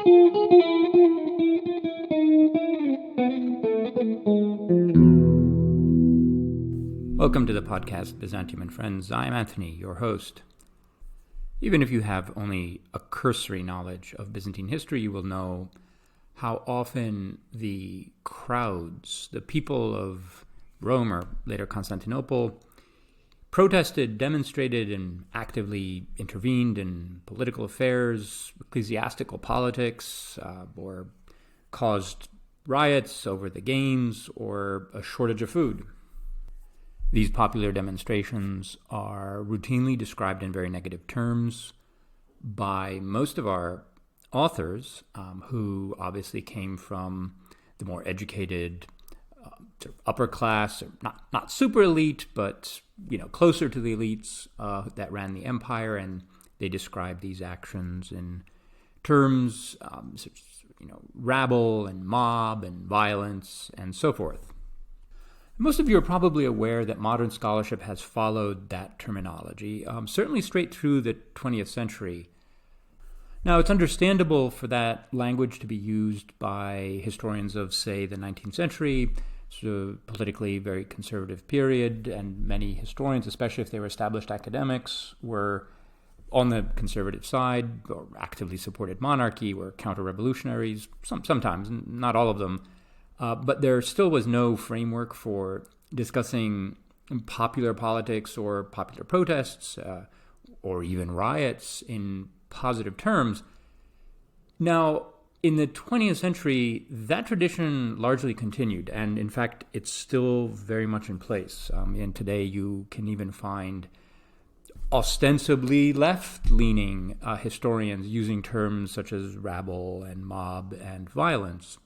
Welcome to the podcast Byzantium and Friends. I'm Anthony, your host. Even if you have only a cursory knowledge of Byzantine history, you will know how often the crowds, the people of Rome or later Constantinople, protested, demonstrated, and actively intervened in political affairs, ecclesiastical politics, or caused riots over the gains or a shortage of food. These popular demonstrations are routinely described in very negative terms by most of our authors, who obviously came from the more educated sort of upper class, not super elite, but closer to the elites that ran the empire, and they describe these actions in terms such as rabble and mob and violence and so forth. Most of you are probably aware that modern scholarship has followed that terminology, certainly straight through the 20th century. Now, it's understandable for that language to be used by historians of, say, the 19th century, so politically very conservative period, and many historians, especially if they were established academics, were on the conservative side or actively supported monarchy, were counter-revolutionaries, sometimes, not all of them. But there still was no framework for discussing popular politics or popular protests or even riots in positive terms. Now, in the 20th century, that tradition largely continued, and in fact, it's still very much in place. And today you can even find ostensibly left-leaning historians using terms such as rabble and mob and violence.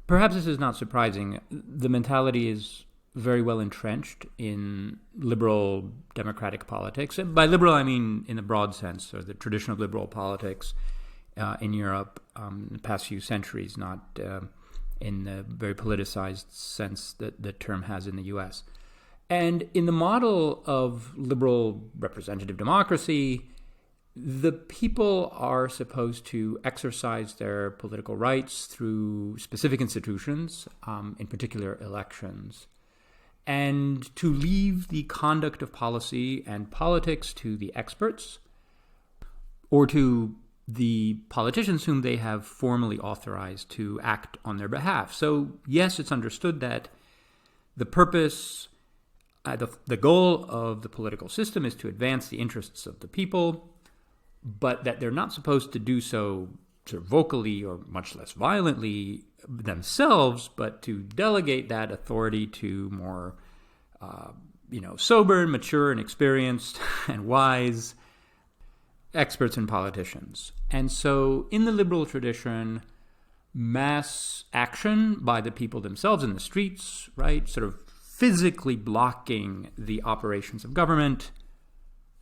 Perhaps this is not surprising. The mentality is very well entrenched in liberal democratic politics. And by liberal, I mean in the broad sense, or the tradition of liberal politics in Europe in the past few centuries, not in the very politicized sense that the term has in the U.S. And in the model of liberal representative democracy, the people are supposed to exercise their political rights through specific institutions, in particular elections, and to leave the conduct of policy and politics to the experts or to the politicians whom they have formally authorized to act on their behalf. So, yes, it's understood that the purpose, the goal of the political system is to advance the interests of the people, but that they're not supposed to do so sort of vocally or much less violently themselves, but to delegate that authority to more, sober, mature, and experienced and wise experts and politicians. And so in the liberal tradition, mass action by the people themselves in the streets, right, sort of physically blocking the operations of government,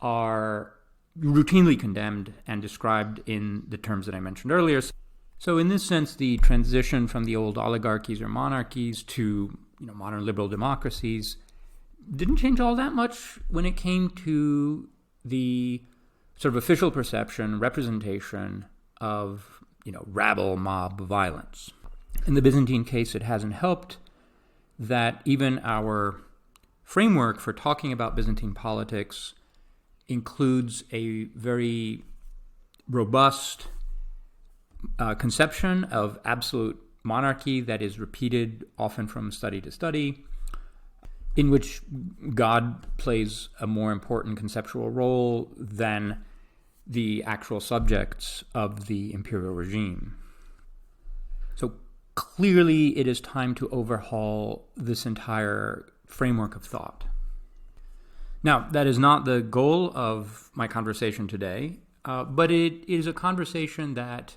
are routinely condemned and described in the terms that I mentioned earlier. So in this sense, the transition from the old oligarchies or monarchies to modern liberal democracies didn't change all that much when it came to the sort of official perception, representation of rabble, mob violence. In the Byzantine case, it hasn't helped that even our framework for talking about Byzantine politics includes a very robust conception of absolute monarchy that is repeated often from study to study, in which God plays a more important conceptual role than the actual subjects of the imperial regime. So clearly it is time to overhaul this entire framework of thought. Now, that is not the goal of my conversation today, but it is a conversation that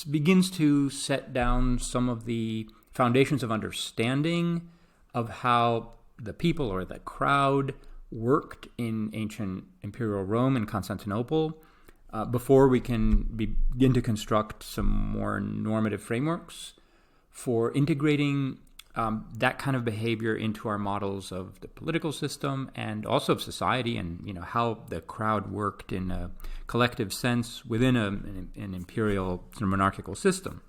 begins to set down some of the foundations of understanding of how the people or the crowd worked in ancient imperial Rome and Constantinople before we can begin to construct some more normative frameworks for integrating that kind of behavior into our models of the political system and also of society, and how the crowd worked in a collective sense within an imperial sort of monarchical system.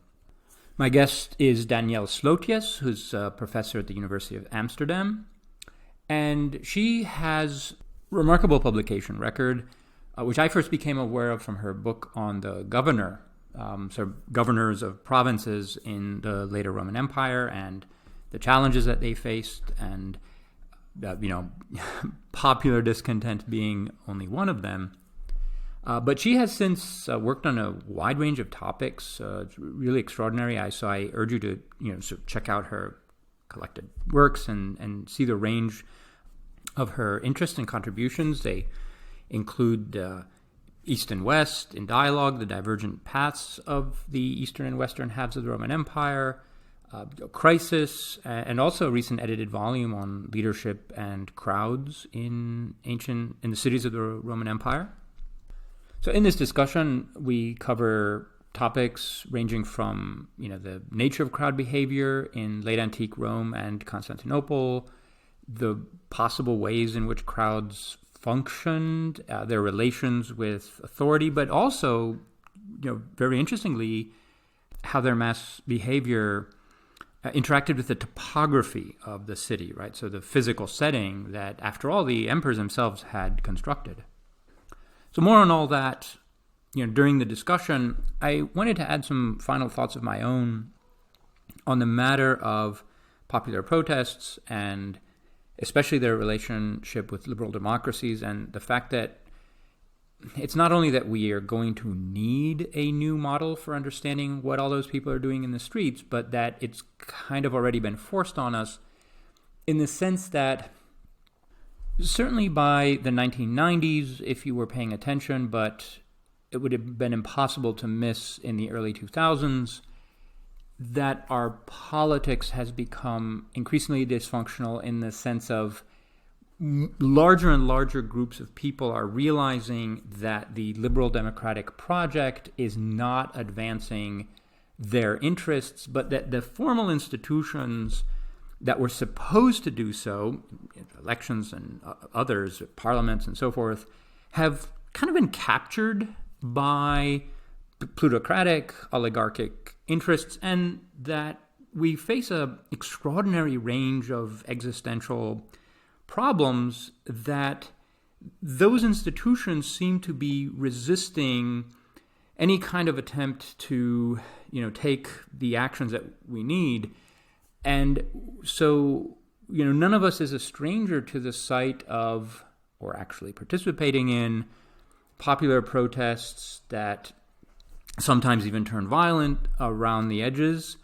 My guest is Daniëlle Slootjes, who's a professor at the University of Amsterdam, and she has a remarkable publication record, which I first became aware of from her book on the governors of provinces in the later Roman Empire and the challenges that they faced, and popular discontent being only one of them. But she has since worked on a wide range of topics. It's really extraordinary. So I urge you to sort of check out her collected works and see the range of her interests and contributions. They include East and West in dialogue, the divergent paths of the eastern and western halves of the Roman Empire, crisis, and also a recent edited volume on leadership and crowds in the cities of the Roman Empire. So in this discussion, we cover topics ranging from the nature of crowd behavior in late antique Rome and Constantinople, the possible ways in which crowds functioned, their relations with authority, but also, very interestingly, how their mass behavior interacted with the topography of the city, right? So the physical setting that, after all, the emperors themselves had constructed. So more on all that, during the discussion. I wanted to add some final thoughts of my own on the matter of popular protests and especially their relationship with liberal democracies, and the fact that it's not only that we are going to need a new model for understanding what all those people are doing in the streets, but that it's kind of already been forced on us in the sense that certainly by the 1990s, if you were paying attention, but it would have been impossible to miss in the early 2000s, that our politics has become increasingly dysfunctional in the sense of larger and larger groups of people are realizing that the liberal democratic project is not advancing their interests, but that the formal institutions that were supposed to do so, elections and others, parliaments and so forth, have kind of been captured by plutocratic, oligarchic interests, and that we face an extraordinary range of existential problems that those institutions seem to be resisting any kind of attempt to, take the actions that we need. And so, none of us is a stranger to the sight of, or actually participating in, popular protests that sometimes even turn violent around the edges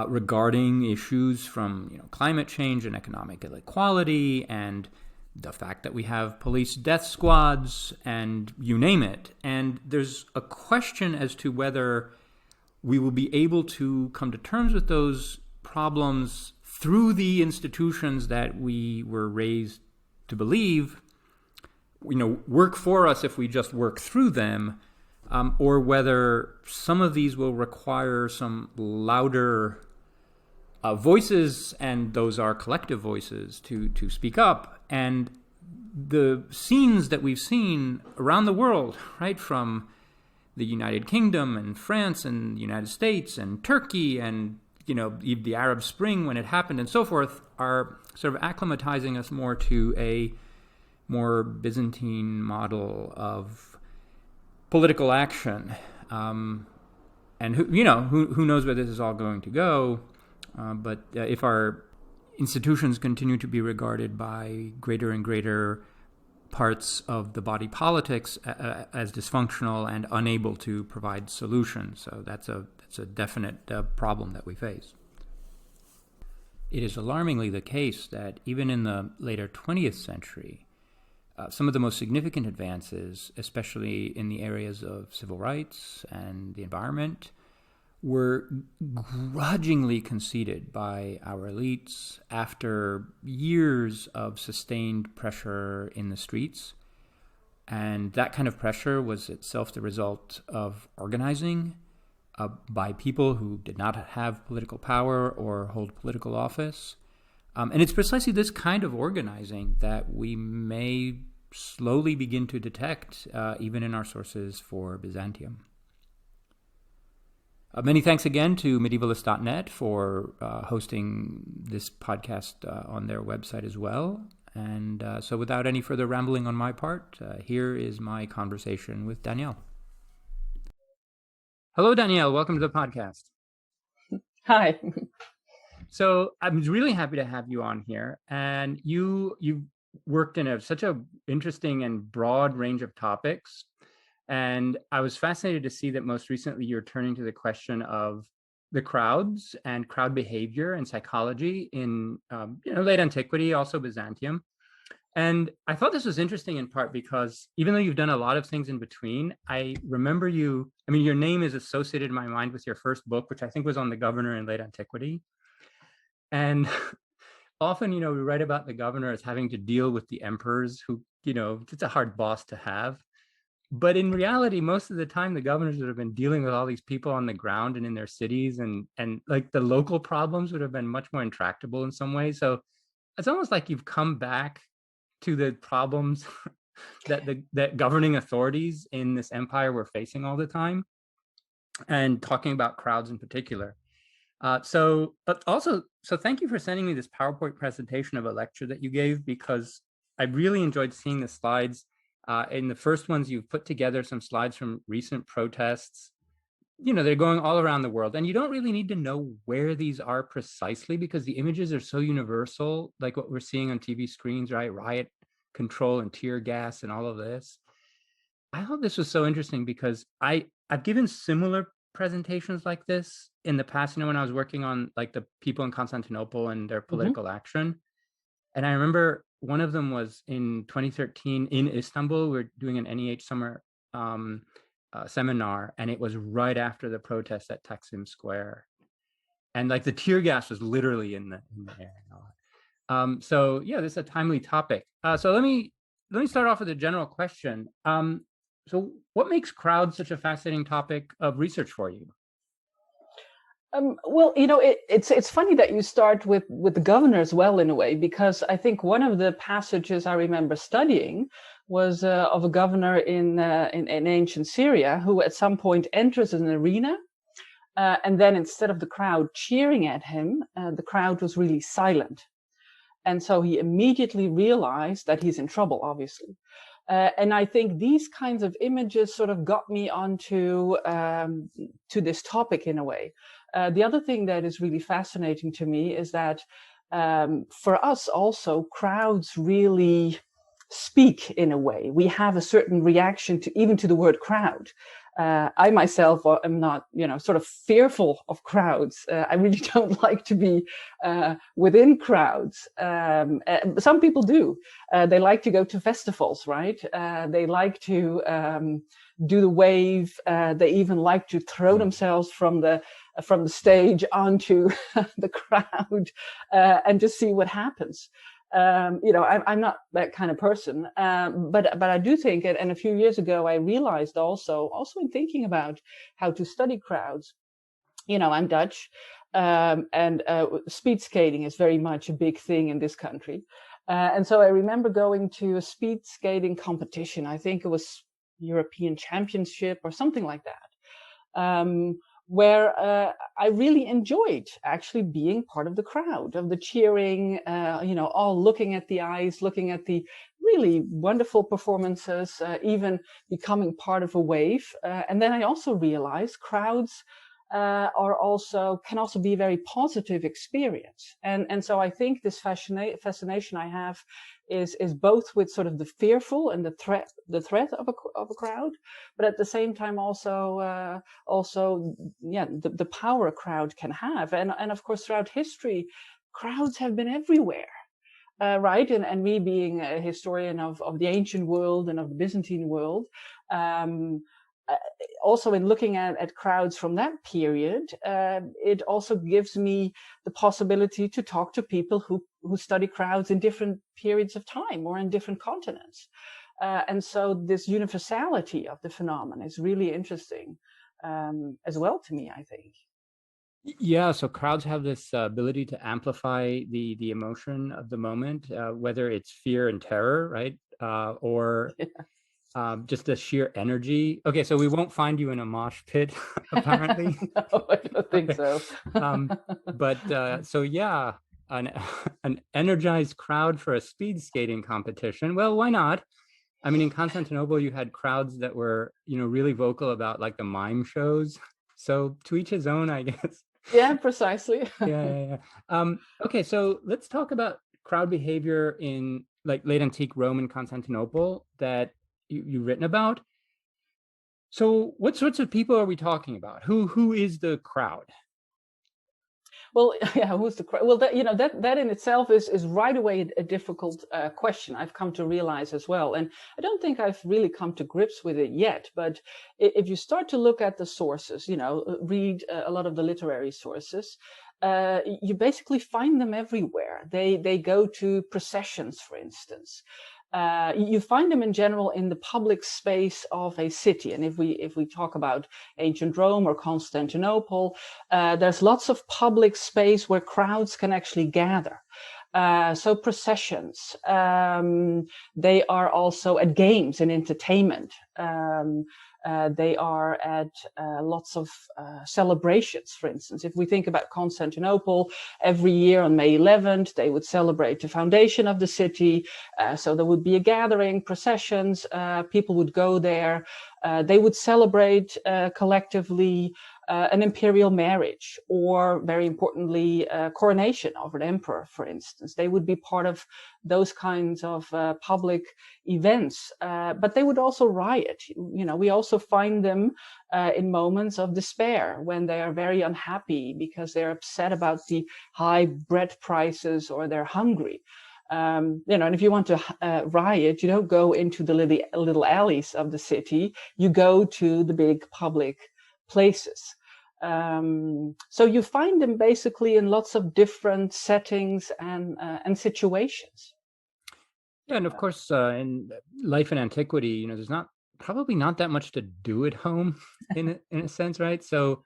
regarding issues from climate change and economic inequality and the fact that we have police death squads and you name it. And there's a question as to whether we will be able to come to terms with those problems through the institutions that we were raised to believe work for us if we just work through them, or whether some of these will require some louder voices, and those are collective voices, to speak up. And the scenes that we've seen around the world, right, from the United Kingdom and France and the United States and Turkey and the Arab Spring when it happened and so forth, are sort of acclimatizing us more to a more Byzantine model of political action. And who knows where this is all going to go. But if our institutions continue to be regarded by greater and greater parts of the body politics as dysfunctional and unable to provide solutions, so that's a definite problem that we face. It is alarmingly the case that even in the later 20th century, some of the most significant advances, especially in the areas of civil rights and the environment, were grudgingly conceded by our elites after years of sustained pressure in the streets. And that kind of pressure was itself the result of organizing by people who did not have political power or hold political office. And it's precisely this kind of organizing that we may slowly begin to detect even in our sources for Byzantium. Many thanks again to medievalist.net for hosting this podcast on their website as well. And so without any further rambling on my part, here is my conversation with Danielle. Hello, Danielle. Welcome to the podcast. Hi. So I'm really happy to have you on here. And you've worked in such a interesting and broad range of topics. And I was fascinated to see that most recently you're turning to the question of the crowds and crowd behavior and psychology in late antiquity, also Byzantium. And I thought this was interesting in part because even though you've done a lot of things in between, I remember your name is associated in my mind with your first book, which I think was on the governor in late antiquity. And often, we write about the governor as having to deal with the emperors who, it's a hard boss to have. But in reality, most of the time, the governors would have been dealing with all these people on the ground and in their cities, and like the local problems would have been much more intractable in some ways. So it's almost like you've come back to the problems that governing authorities in this empire were facing all the time, and talking about crowds in particular. So thank you for sending me this PowerPoint presentation of a lecture that you gave, because I really enjoyed seeing the slides. In the first ones, you've put together some slides from recent protests. They're going all around the world, and you don't really need to know where these are precisely because the images are so universal, like what we're seeing on TV screens, right? Riot control and tear gas and all of this. I thought this was so interesting because I've given similar presentations like this in the past, when I was working on like the people in Constantinople and their political action. And I remember one of them was in 2013 in Istanbul. We're doing an NEH summer seminar, and it was right after the protest at Taksim Square, and like the tear gas was literally in the air and all that. So yeah, this is a timely topic. So let me start off with a general question. So what makes crowds such a fascinating topic of research for you? Well, it's funny that you start with the governor as well, in a way, because I think one of the passages I remember studying was of a governor in ancient Syria who at some point enters an arena, and then instead of the crowd cheering at him, the crowd was really silent. And so he immediately realized that he's in trouble, obviously. And I think these kinds of images sort of got me onto to this topic in a way. The other thing that is really fascinating to me is that for us also, crowds really speak in a way. We have a certain reaction even to the word crowd. I myself am not, sort of fearful of crowds. I really don't like to be within crowds. Some people do. They like to go to festivals, right? They like to do the wave. They even like to throw themselves from the stage onto the crowd and just see what happens. I'm not that kind of person, but I do think, and a few years ago, I realized also in thinking about how to study crowds, I'm Dutch, and speed skating is very much a big thing in this country. And so I remember going to a speed skating competition. I think it was European Championship or something like that. Where I really enjoyed actually being part of the crowd, of the cheering, all looking at the eyes, looking at the really wonderful performances, even becoming part of a wave. And then I also realized crowds can also be a very positive experience. And so I think this fascination I have is both with sort of the fearful and the threat of a crowd, but at the same time also the power a crowd can have. And of course, throughout history, crowds have been everywhere. Right. And me being a historian of the ancient world and of the Byzantine world, also in looking at crowds from that period, it also gives me the possibility to talk to people who study crowds in different periods of time or in different continents. And so this universality of the phenomenon is really interesting. as well, to me, I think. Yeah, so crowds have this ability to amplify the emotion of the moment, whether it's fear and terror, right? Or just the sheer energy. Okay, so we won't find you in a mosh pit, apparently. No, I don't think Okay. so. But so yeah, an an energized crowd for a speed skating competition. Well, why not? I mean, in Constantinople, you had crowds that were, really vocal about like the mime shows. So to each his own, I guess. Yeah, precisely. Yeah. Okay, so let's talk about crowd behavior in like late antique Rome and Constantinople that you've written about. So what sorts of people are we talking about? Who is the crowd? Well, yeah, who's the crowd? Well, that in itself is right away a difficult question. I've come to realize as well, and I don't think I've really come to grips with it yet. But if you start to look at the sources, read a lot of the literary sources, you basically find them everywhere. They go to processions, for instance. You find them in general in the public space of a city. And if we talk about ancient Rome or Constantinople, there's lots of public space where crowds can actually gather. So processions, they are also at games and entertainment. They are at lots of celebrations, for instance. If we think about Constantinople, every year on May 11th, they would celebrate the foundation of the city. So there would be a gathering, processions, people would go there. They would celebrate collectively an imperial marriage, or very importantly, coronation of an emperor, for instance. They would be part of those kinds of public events, but they would also riot. We also find them in moments of despair when they are very unhappy because they're upset about the high bread prices or they're hungry. And if you want to riot, you don't go into the little alleys of the city. You go to the big public places. So you find them basically in lots of different settings and situations. Yeah, and of course, in life in antiquity, there's probably not that much to do at home in a sense, right? So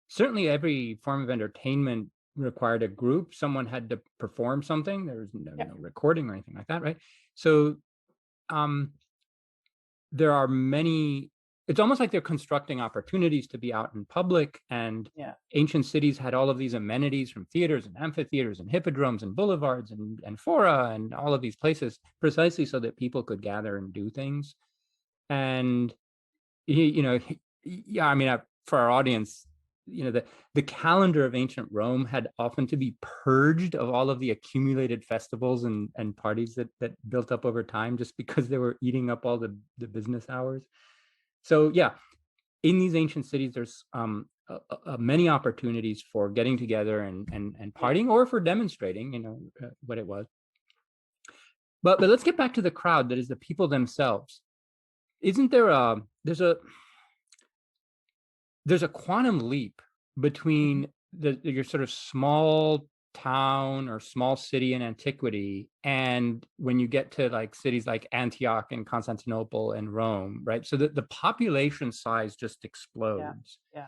certainly every form of entertainment required a group. Someone had to perform something. There was no recording or anything like that, right? So there are many, it's almost like they're constructing opportunities to be out in public, and ancient cities had all of these amenities from theaters and amphitheaters and hippodromes and boulevards and fora and all of these places precisely so that people could gather and do things. And for our audience, the calendar of ancient Rome had often to be purged of all of the accumulated festivals and parties that built up over time just because they were eating up all the business hours. So yeah, in these ancient cities, there's many opportunities for getting together and partying, or for demonstrating, what it was. But let's get back to the crowd, that is the people themselves. Isn't there there's a quantum leap between your sort of small town or small city in antiquity and when you get to like cities like Antioch and Constantinople and Rome, right? So the population size just explodes. Yeah.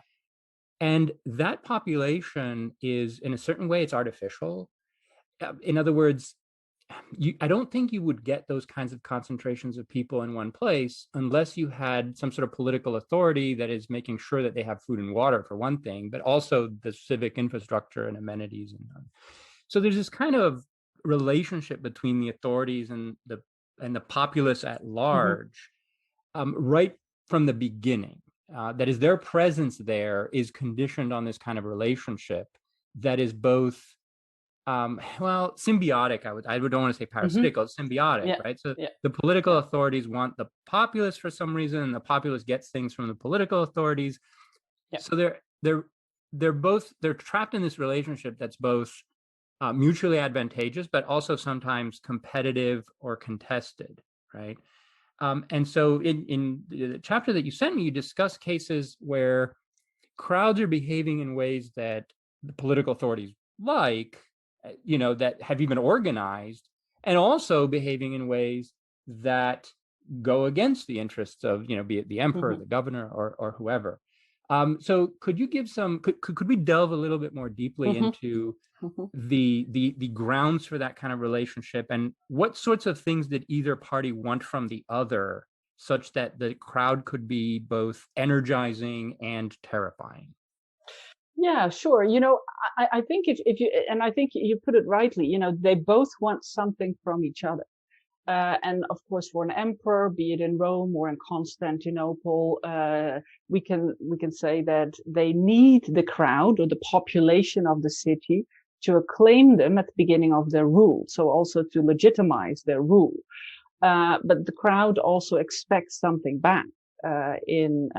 And that population is, in a certain way, it's artificial. In other words, I don't think you would get those kinds of concentrations of people in one place unless you had some sort of political authority that is making sure that they have food and water, for one thing, but also the civic infrastructure and amenities. So there's this kind of relationship between the authorities and the populace at large, right from the beginning. That is, their presence there is conditioned on this kind of relationship that is both symbiotic. I don't want to say parasitical, symbiotic, right? So the political authorities want the populace for some reason, and the populace gets things from the political authorities. So they're trapped in this relationship that's both mutually advantageous, but also sometimes competitive or contested, right? And so in the chapter that you sent me, you discuss cases where crowds are behaving in ways that the political authorities like, that have even organized, and also behaving in ways that go against the interests of, be it the emperor, the governor, or whoever. So could you give could we delve a little bit more deeply Mm-hmm. into Mm-hmm. the grounds for that kind of relationship, and what sorts of things did either party want from the other, such that the crowd could be both energizing and terrifying? Yeah, sure. I think if you, and I think you put it rightly, they both want something from each other. And of course, for an emperor, be it in Rome or in Constantinople, we can say that they need the crowd or the population of the city to acclaim them at the beginning of their rule. So also to legitimize their rule. But the crowd also expects something back in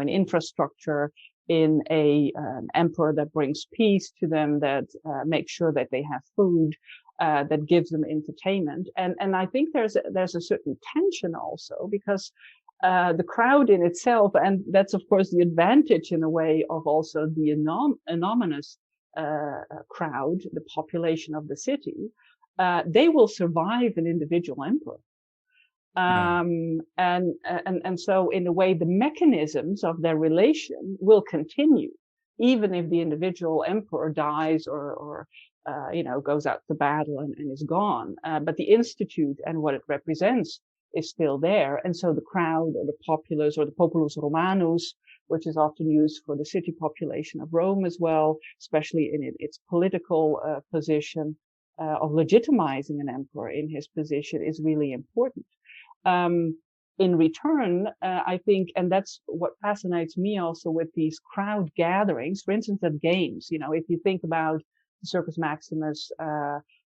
infrastructure, in an emperor that brings peace to them, that makes sure that they have food, that gives them entertainment. And I think there's a certain tension also because the crowd in itself, and that's of course the advantage in a way of also the anonymous crowd, the population of the city, they will survive an individual emperor. Yeah. And so in a way, the mechanisms of their relation will continue, even if the individual emperor dies or goes out to battle and is gone. But the institute and what it represents is still there. And so the crowd or the populace or the populus Romanus, which is often used for the city population of Rome as well, especially in its political position of legitimizing an emperor in his position, is really important. Um, in return, I think, and that's what fascinates me also with these crowd gatherings, for instance, at games, if you think about the Circus Maximus,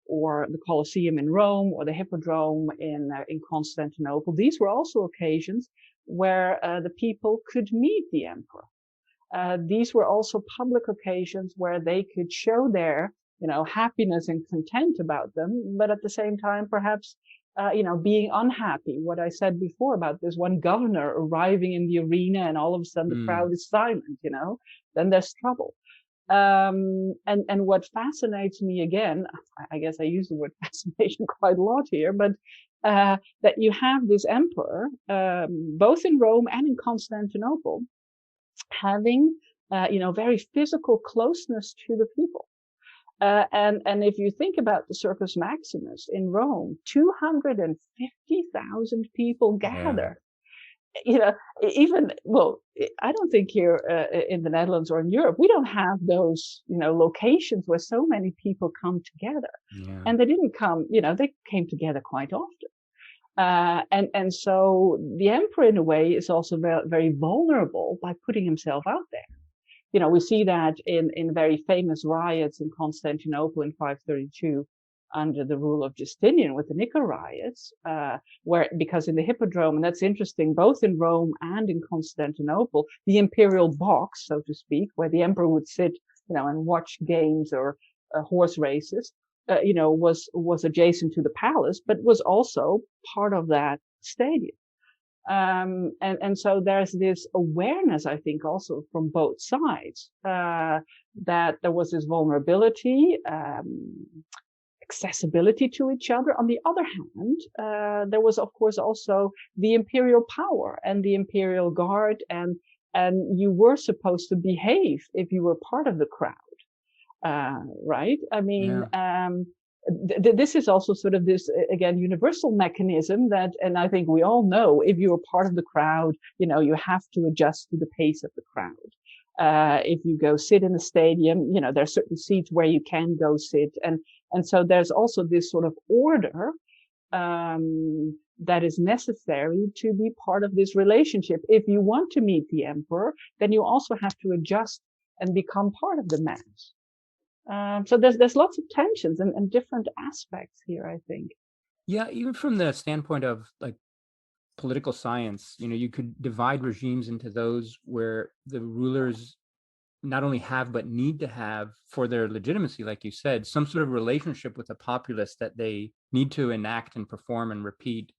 or the Colosseum in Rome or the Hippodrome in Constantinople, these were also occasions where the people could meet the emperor. These were also public occasions where they could show their, happiness and content about them, but at the same time, perhaps, being unhappy. What I said before about this one governor arriving in the arena and all of a sudden the crowd is silent, then there's trouble. And what fascinates me again, I guess I use the word fascination quite a lot here, but that you have this emperor, both in Rome and in Constantinople, having, very physical closeness to the people. And if you think about the Circus Maximus in Rome, 250,000 people Yeah. gather. Even, well, I don't think here in the Netherlands or in Europe, we don't have those, locations where so many people come together. Yeah. And they didn't come, they came together quite often. And so the emperor in a way is also very, very vulnerable by putting himself out there. We see that in very famous riots in Constantinople in 532 under the rule of Justinian with the Nika riots, because in the Hippodrome, and that's interesting, both in Rome and in Constantinople, the imperial box, so to speak, where the emperor would sit, and watch games or horse races, was adjacent to the palace, but was also part of that stadium. And so there's this awareness, I think, also from both sides, that there was this vulnerability, accessibility to each other. On the other hand, there was, of course, also the imperial power and the imperial guard, and you were supposed to behave if you were part of the crowd, right? I mean, Yeah. this is also sort of this, again, universal mechanism that, and I think we all know, if you're part of the crowd, you have to adjust to the pace of the crowd. If you go sit in the stadium, there are certain seats where you can go sit. And so there's also this sort of order, that is necessary to be part of this relationship. If you want to meet the emperor, then you also have to adjust and become part of the mass. So there's lots of tensions and different aspects here, I think. Yeah, even from the standpoint of like political science, you could divide regimes into those where the rulers not only have but need to have, for their legitimacy, like you said, some sort of relationship with the populace that they need to enact and perform and repeat.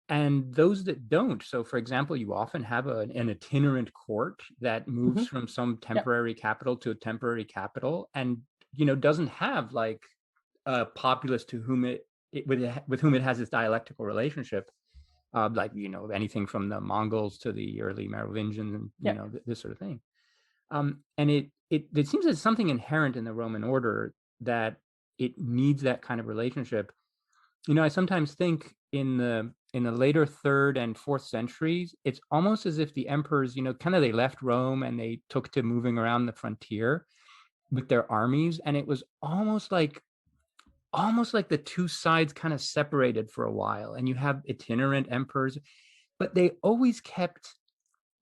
And those that don't, so for example, you often have an itinerant court that moves Mm-hmm. from some Yeah. temporary capital to a temporary capital, and doesn't have like a populace to whom with whom it has this dialectical relationship. like, anything from the Mongols to the early Merovingians, and, this sort of thing. And it seems there's something inherent in the Roman order that it needs that kind of relationship. I sometimes think in the later 3rd and 4th centuries, it's almost as if the emperors, kind of, they left Rome and they took to moving around the frontier with their armies, and it was almost like the two sides kind of separated for a while, and you have itinerant emperors, but they always kept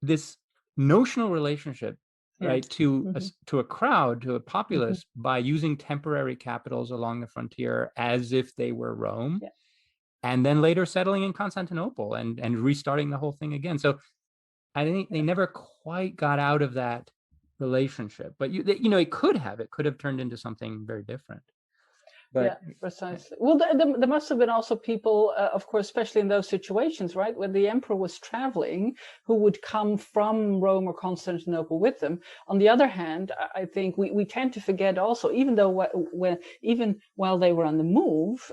this notional relationship, right, to a crowd, to a populace, by using temporary capitals along the frontier as if they were Rome, and then later settling in Constantinople and restarting the whole thing again. So I think they never quite got out of that relationship, but it could have turned into something very different. But, precisely. Well, there must have been also people, of course, especially in those situations, right, when the emperor was traveling, who would come from Rome or Constantinople with them. On the other hand, I think we tend to forget also, even while they were on the move,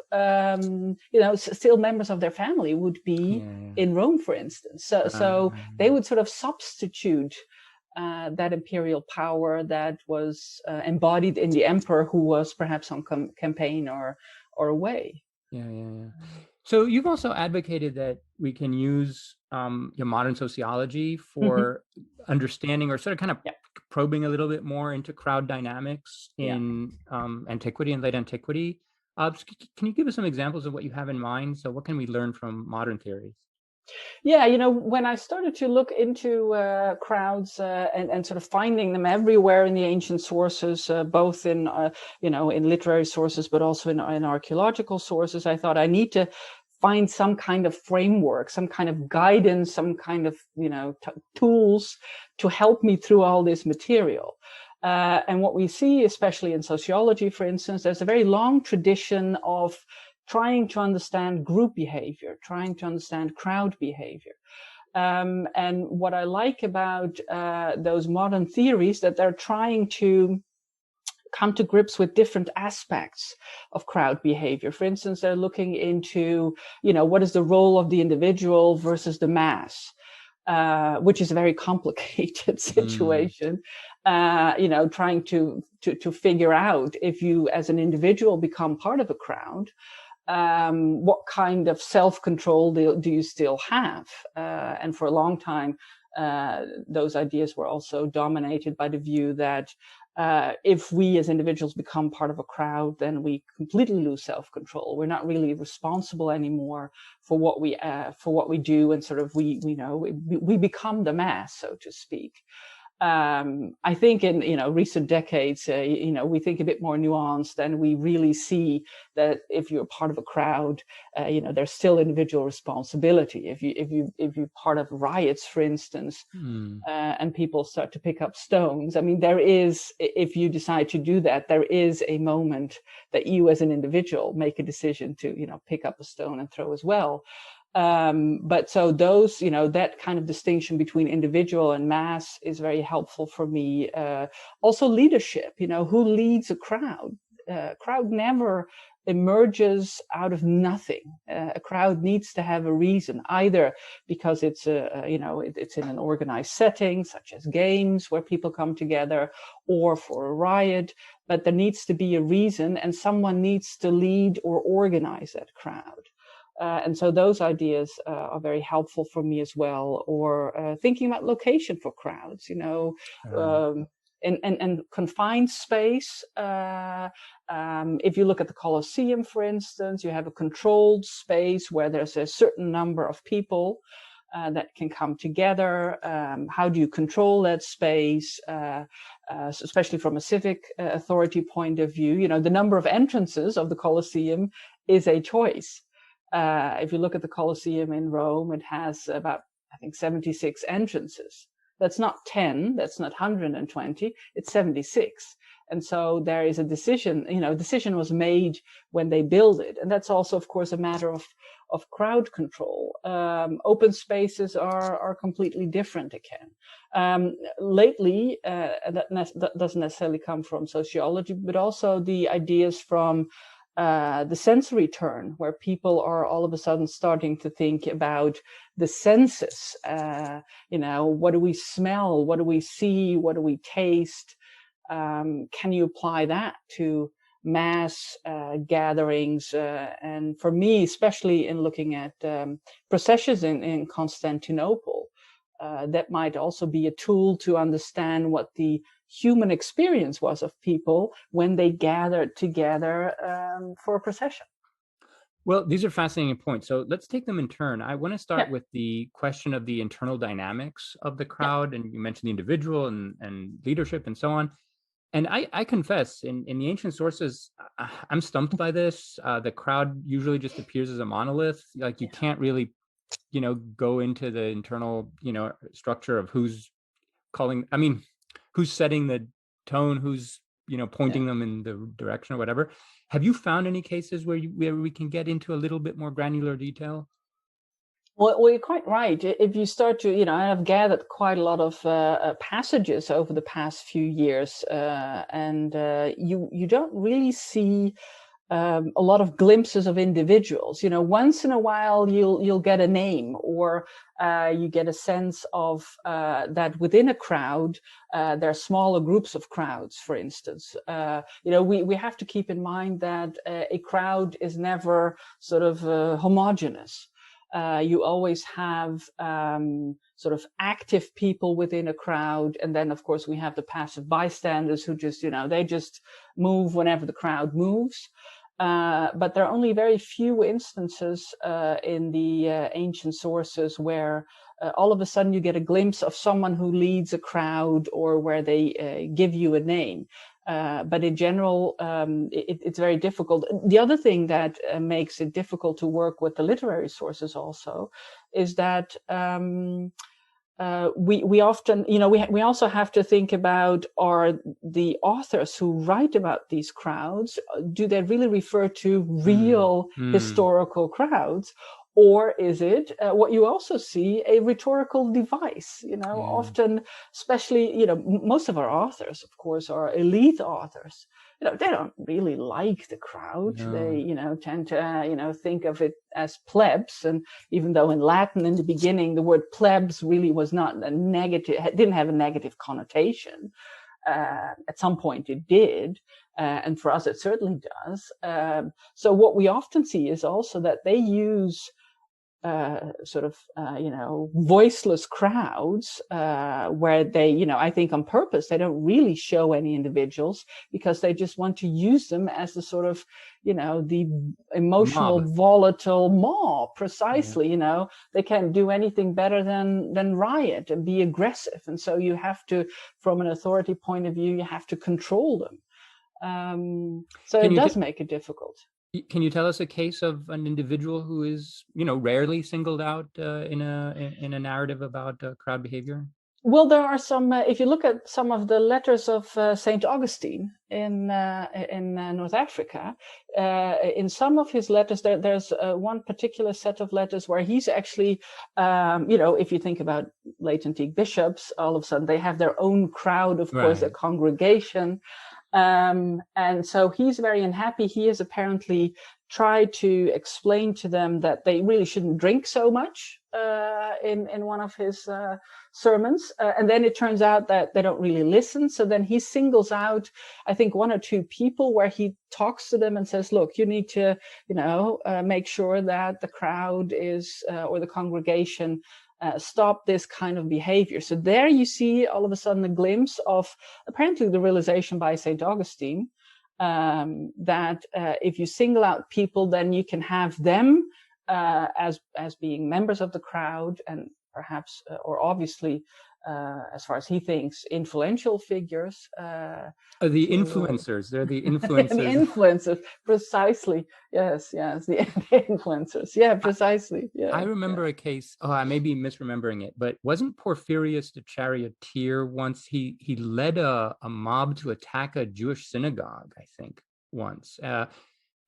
still members of their family would be in Rome, for instance. So they would sort of substitute that imperial power that was embodied in the emperor, who was perhaps on campaign or away. So you've also advocated that we can use modern sociology for understanding, or sort of kind of probing a little bit more into crowd dynamics in antiquity and late antiquity. Can you give us some examples of what you have in mind? So what can we learn from modern theories? Yeah, when I started to look into crowds and sort of finding them everywhere in the ancient sources, both in in literary sources, but also in archaeological sources, I thought I need to find some kind of framework, some kind of guidance, some kind of tools to help me through all this material. And what we see, especially in sociology, for instance, there's a very long tradition of trying to understand group behavior, trying to understand crowd behavior. And what I like about those modern theories, that they're trying to come to grips with different aspects of crowd behavior. For instance, they're looking into, what is the role of the individual versus the mass, which is a very complicated situation. Trying to figure out, if you as an individual become part of a crowd, what kind of self-control do you still have? And for a long time, those ideas were also dominated by the view that if we as individuals become part of a crowd, then we completely lose self-control. We're not really responsible anymore for what we do, and sort of we become the mass, so to speak. I think in recent decades, we think a bit more nuanced, and we really see that if you're part of a crowd, there's still individual responsibility. If you're part of riots, for instance, and people start to pick up stones, I mean, there is, if you decide to do that, there is a moment that you as an individual make a decision to pick up a stone and throw as well. But so those, that kind of distinction between individual and mass is very helpful for me. Also leadership, who leads a crowd? Crowd never emerges out of nothing. A crowd needs to have a reason, either because it's it's in an organized setting, such as games where people come together, or for a riot. But there needs to be a reason, and someone needs to lead or organize that crowd. And so those ideas are very helpful for me as well. Or thinking about location for crowds, and confined space. If you look at the Colosseum, for instance, you have a controlled space where there's a certain number of people that can come together. How do you control that space, especially from a civic authority point of view? The number of entrances of the Colosseum is a choice. If you look at the Colosseum in Rome, it has about, I think, 76 entrances. That's not 10, that's not 120, it's 76. And so there is a decision, decision was made when they build it. And that's also, of course, a matter of crowd control. Open spaces are completely different again. Lately, that doesn't necessarily come from sociology, but also the ideas from the sensory turn, where people are all of a sudden starting to think about the senses. What do we smell? What do we see? What do we taste? Can you apply that to mass gatherings? And for me, especially in looking at processions in Constantinople, that might also be a tool to understand what the human experience was of people when they gathered together for a procession. Well, these are fascinating points. So let's take them in turn. I want to start with the question of the internal dynamics of the crowd. And you mentioned the individual and leadership and so on. And I confess, in the ancient sources, I'm stumped by this. The crowd usually just appears as a monolith. Like you can't really, go into the internal, structure of who's who's setting the tone, who's, pointing them in the direction or whatever. Have you found any cases where we can get into a little bit more granular detail? Well, you're quite right. If you start to, I've gathered quite a lot of passages over the past few years, and you don't really see a lot of glimpses of individuals. Once in a while you'll get a name, or you get a sense of that within a crowd there are smaller groups of crowds, for instance. We have to keep in mind that a crowd is never sort of homogeneous. You always have sort of active people within a crowd. And then, of course, we have the passive bystanders who just, they just move whenever the crowd moves. But there are only very few instances in the ancient sources where all of a sudden you get a glimpse of someone who leads a crowd, or where they give you a name. But in general, it's very difficult. The other thing that makes it difficult to work with the literary sources also is that we often, we also have to think about, are the authors who write about these crowds, do they really refer to real historical crowds? Or is it what you also see, a rhetorical device? Often, especially, most of our authors, of course, are elite authors. They don't really like the crowd. No. They, tend to, think of it as plebs. And even though in Latin in the beginning, the word plebs really was not a negative, didn't have a negative connotation. At some point it did. And for us, it certainly does. So what we often see is also that they use voiceless crowds where they, I think on purpose, they don't really show any individuals, because they just want to use them as the sort of, the emotional, volatile mob, precisely. Yeah. They can't do anything better than riot and be aggressive. And so you have to, from an authority point of view, you have to control them. So it does make it difficult. Can you tell us a case of an individual who is, rarely singled out in a narrative about crowd behavior? Well, there are some. If you look at some of the letters of Saint Augustine in North Africa, in some of his letters, there's one particular set of letters where he's actually, if you think about late antique bishops, all of a sudden they have their own crowd, of course, a congregation. And so he's very unhappy. He has apparently tried to explain to them that they really shouldn't drink so much in one of his sermons. And then it turns out that they don't really listen. So then he singles out, I think, one or two people where he talks to them and says, look, you need to, make sure that the crowd is, or the congregation, stop this kind of behavior. So there you see all of a sudden a glimpse of apparently the realization by St. Augustine that if you single out people, then you can have them as being members of the crowd, and perhaps, or obviously, as far as he thinks, influential figures. The influencers. They're the influencers. The influencers, precisely. Yes, the influencers. Yeah, precisely. Yeah. I remember a case. Oh, I may be misremembering it, but wasn't Porphyrius the charioteer once? He led a mob to attack a Jewish synagogue, I think, once.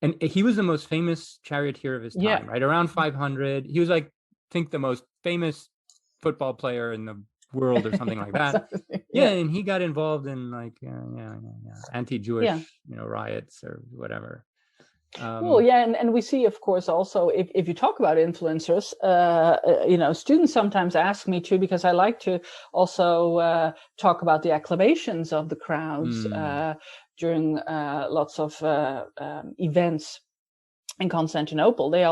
And he was the most famous charioteer of his time, right? Around 500. He was, I think, the most famous football player in the world or something like that. And he got involved in anti-Jewish riots or whatever. Well, yeah, and we see, of course, also if you talk about influencers, students sometimes ask me too, because I like to also talk about the acclamations of the crowds during lots of events in Constantinople. They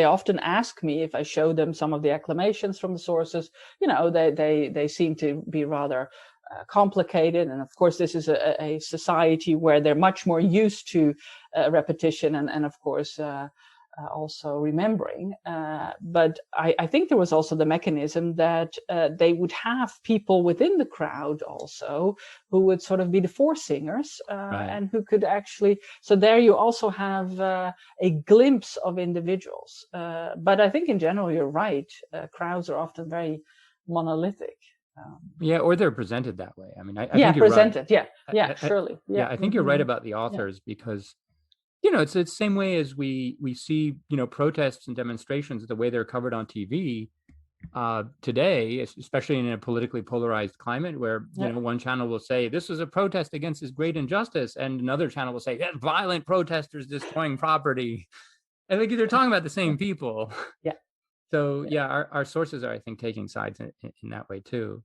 often ask me if I show them some of the acclamations from the sources. They seem to be rather complicated, and of course this is a society where they're much more used to repetition and of course also remembering, but I think there was also the mechanism that they would have people within the crowd also who would sort of be the foresingers, Right. and who could actually, so there you also have a glimpse of individuals, but I think in general you're right, crowds are often very monolithic. Yeah, or they're presented that way. I mean, I Yeah, think you're right. presented. Yeah, surely. Yeah, I think you're right about the authors, because it's the same way as we see protests and demonstrations, the way they're covered on TV today, especially in a politically polarized climate, where one channel will say this is a protest against this great injustice, and another channel will say violent protesters destroying property. I think they're talking about the same people. Yeah. So our sources are, I think, taking sides in that way too.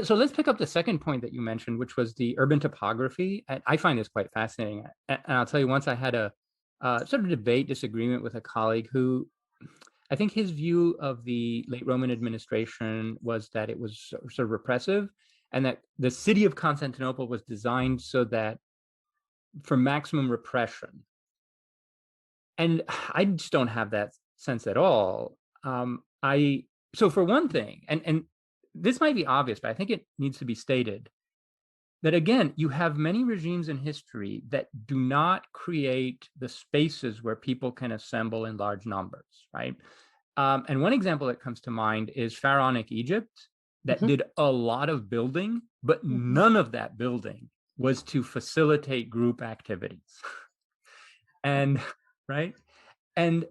So let's pick up the second point that you mentioned, which was the urban topography. And I find this quite fascinating. And I'll tell you, once I had a sort of disagreement with a colleague who, I think his view of the late Roman administration was that it was sort of repressive, and that the city of Constantinople was designed so that for maximum repression. And I just don't have that sense at all. So for one thing, and this might be obvious, but I think it needs to be stated, that again, you have many regimes in history that do not create the spaces where people can assemble in large numbers, right? And one example that comes to mind is Pharaonic Egypt, that did a lot of building, but none of that building was to facilitate group activities. And right? And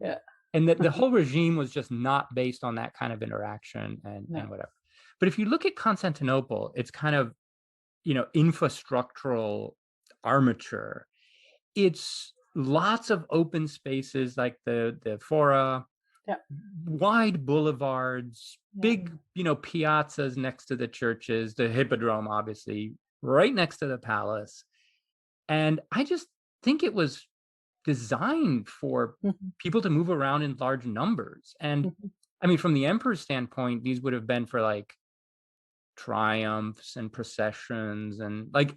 that the whole regime was just not based on that kind of interaction and whatever. But if you look at Constantinople, it's kind of, infrastructural armature. It's lots of open spaces like the fora, wide boulevards, big, piazzas next to the churches, the hippodrome, obviously, right next to the palace. And I just think it was designed for people to move around in large numbers. And I mean, from the emperor's standpoint, these would have been for like triumphs and processions and like,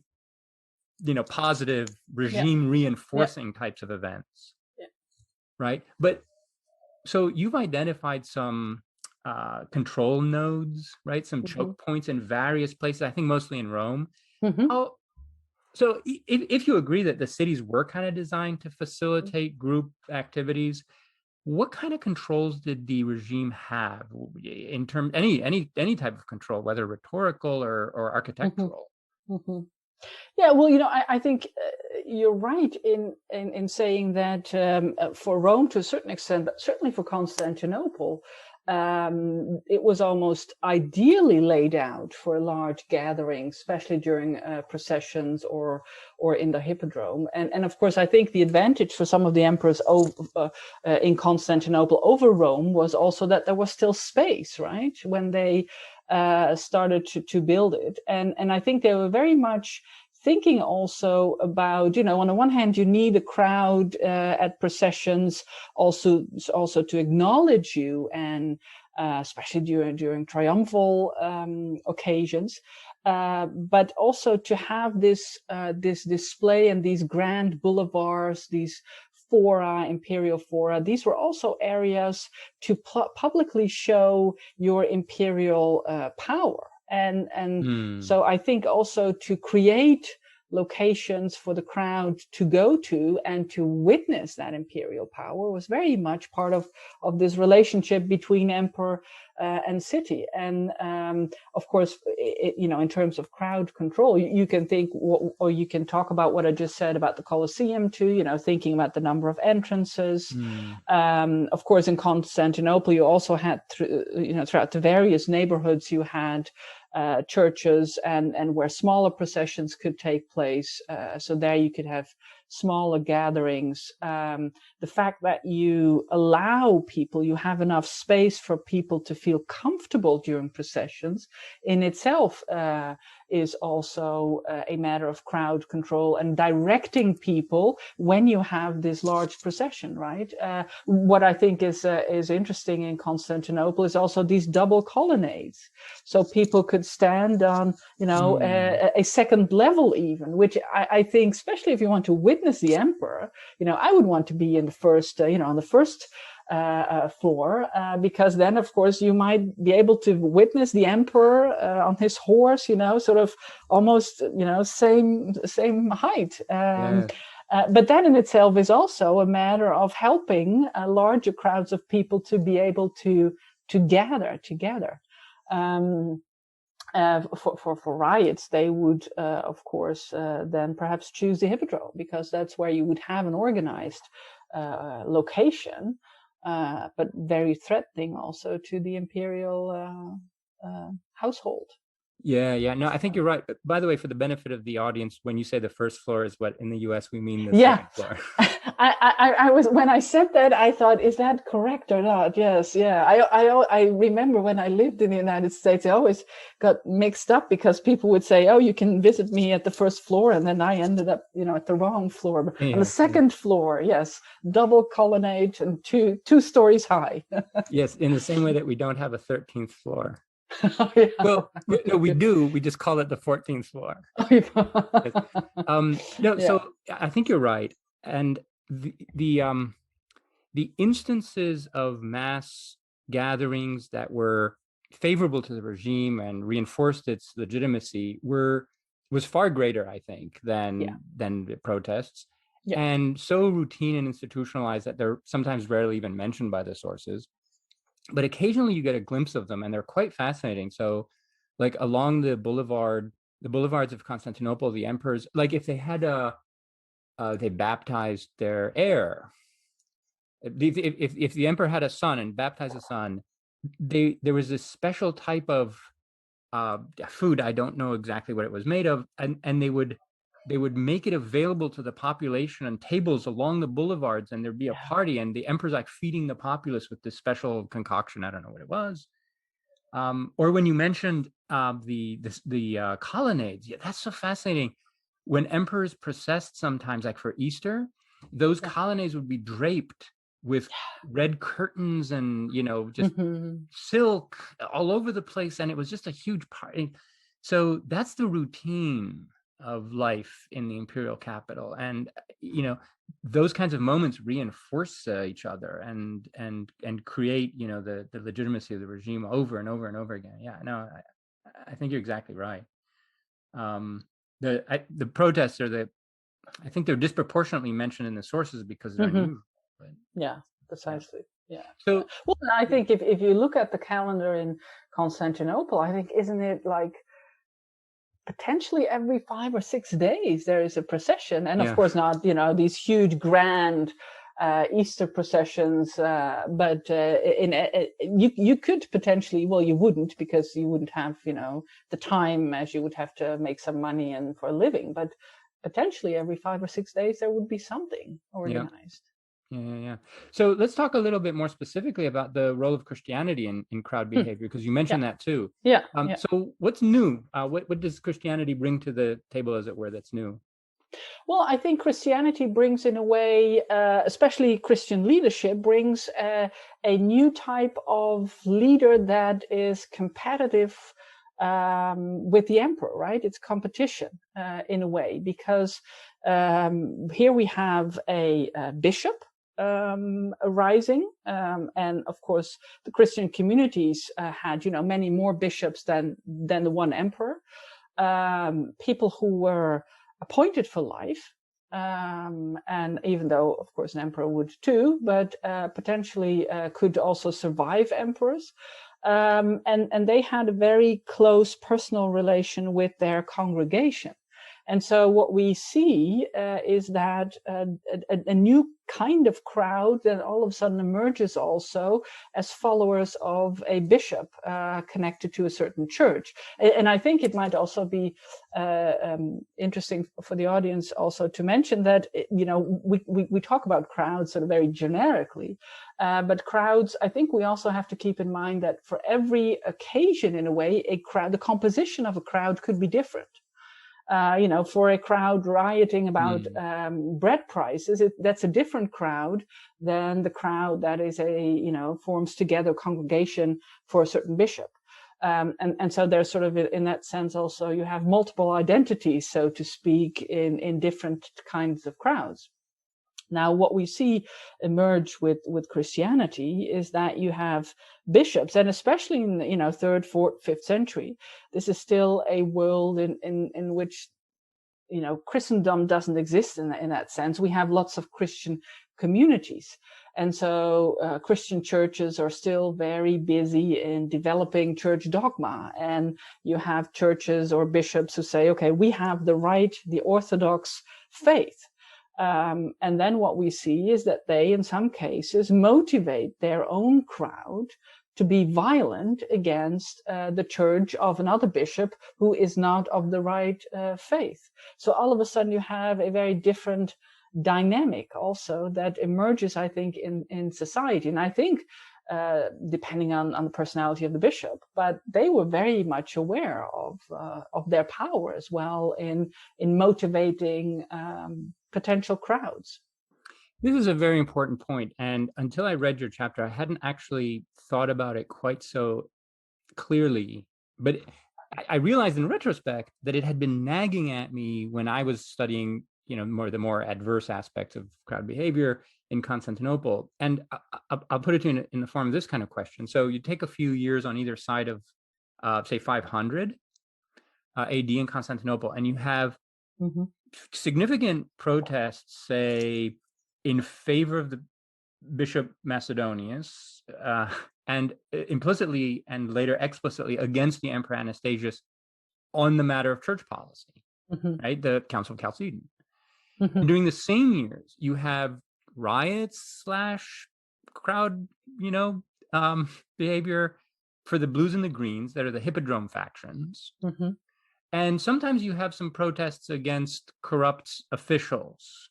positive regime reinforcing types of events. Right. But so you've identified some control nodes, right? Some choke points in various places, I think mostly in Rome. So if you agree that the cities were kind of designed to facilitate group activities, what kind of controls did the regime have in terms, any type of control, whether rhetorical or architectural? Yeah, well, I think you're right in saying that for Rome to a certain extent, but certainly for Constantinople, it was almost ideally laid out for large gatherings, especially during processions or in the hippodrome. And of course, I think the advantage for some of the emperors in Constantinople over Rome was also that there was still space, right, when they started to build it. And I think they were very much thinking also about, on the one hand, you need a crowd at processions also to acknowledge you, and especially during triumphal occasions, but also to have this display and these grand boulevards, these fora, imperial fora. These were also areas to publicly show your imperial power. And so I think also to create locations for the crowd to go to and to witness that imperial power was very much part of this relationship between emperor and city. And of course, in terms of crowd control, you can think, or you can talk about what I just said about the Colosseum too, thinking about the number of entrances. Of course, in Constantinople, you also had, throughout the various neighborhoods, you had churches and where smaller processions could take place. So there you could have smaller gatherings, the fact that you allow people, you have enough space for people to feel comfortable during processions in itself is also a matter of crowd control and directing people when you have this large procession, right? What I think is interesting in Constantinople is also these double colonnades. So people could stand on, a second level even, which I think, especially if you want to witness the emperor, I would want to be in the first, on the first floor, because then, of course, you might be able to witness the emperor on his horse, sort of almost, same height. But that in itself is also a matter of helping larger crowds of people to be able to gather together. For riots, they would, of course, then perhaps choose the Hippodrome, because that's where you would have an organized location, but very threatening also to the imperial household. Yeah. No, I think you're right. But by the way, for the benefit of the audience, when you say the first floor is what in the US we mean the second floor. I was, when I said that, I thought, is that correct or not? Yes, yeah. I remember when I lived in the United States, I always got mixed up because people would say, "Oh, you can visit me at the first floor," and then I ended up, at the wrong floor. But on the second floor, yes, double colonnade and two stories high. Yes, in the same way that we don't have a 13th floor. Oh, yeah. Well, no, we do. We just call it the 14th floor. So I think you're right, and the instances of mass gatherings that were favorable to the regime and reinforced its legitimacy was far greater, I think, than the protests, and so routine and institutionalized that they're sometimes rarely even mentioned by the sources. But occasionally you get a glimpse of them, and they're quite fascinating. So, like along the boulevards of Constantinople, the emperors, like if they had they baptized their heir. If the emperor had a son and baptized a son, there was this special type of food. I don't know exactly what it was made of, and they would make it available to the population on tables along the boulevards, and there'd be a party, and the emperor's like feeding the populace with this special concoction. I don't know what it was. Or when you mentioned the colonnades, that's so fascinating. When emperors processed, sometimes like for Easter, those colonnades would be draped with red curtains and just silk all over the place, and it was just a huge party. So that's the routine of life in the imperial capital, and those kinds of moments reinforce each other and create the legitimacy of the regime over and over and over again. I think you're exactly right. The protests are I think they're disproportionately mentioned in the sources because they're unusual. But, precisely. So, well, I think if you look at the calendar in Constantinople, I think, isn't it like potentially every 5 or 6 days there is a procession, and of course not these huge grand Easter processions, but you could potentially, well, you wouldn't, because you wouldn't have the time, as you would have to make some money and for a living, but potentially every 5 or 6 days there would be something organized. Yeah. So let's talk a little bit more specifically about the role of Christianity in crowd behavior, because you mentioned that too. So what's new? What does Christianity bring to the table, as it were, that's new? Well, I think Christianity brings, in a way, especially Christian leadership, brings a new type of leader that is competitive with the emperor, right? It's competition in a way, because here we have a bishop arising, and of course the Christian communities had many more bishops than the one emperor, people who were appointed for life, and even though of course an emperor would too, but potentially could also survive emperors, and they had a very close personal relation with their congregation. And so what we see is that a new kind of crowd that all of a sudden emerges also as followers of a bishop connected to a certain church. And I think it might also be interesting for the audience also to mention that, we talk about crowds sort of very generically, but crowds, I think we also have to keep in mind that for every occasion, in a way, the composition of a crowd could be different. For a crowd rioting about bread prices, that's a different crowd than the crowd that is forms together congregation for a certain bishop. And so there's sort of, in that sense also, you have multiple identities, so to speak, in different kinds of crowds. Now, what we see emerge with Christianity is that you have bishops, and especially in the 3rd, 4th, 5th century, this is still a world in which Christendom doesn't exist in that sense. We have lots of Christian communities, and so Christian churches are still very busy in developing church dogma. And you have churches or bishops who say, okay, we have the orthodox faith. And then what we see is that they, in some cases, motivate their own crowd to be violent against the church of another bishop who is not of the right faith. So all of a sudden you have a very different dynamic also that emerges, I think, in society. And I think, depending on the personality of the bishop, but they were very much aware of their power as well in motivating potential crowds. This is a very important point, and until I read your chapter, I hadn't actually thought about it quite so clearly. But I realized in retrospect that it had been nagging at me when I was studying, the more adverse aspects of crowd behavior in Constantinople. And I'll put it to you in the form of this kind of question. So you take a few years on either side of, say, 500 AD in Constantinople, and you have significant protests, say, in favor of the Bishop Macedonius, and implicitly and later explicitly against the Emperor Anastasius on the matter of church policy, right? The Council of Chalcedon. During the same years, you have riots / crowd, behavior for the Blues and the Greens, that are the Hippodrome factions. And sometimes you have some protests against corrupt officials,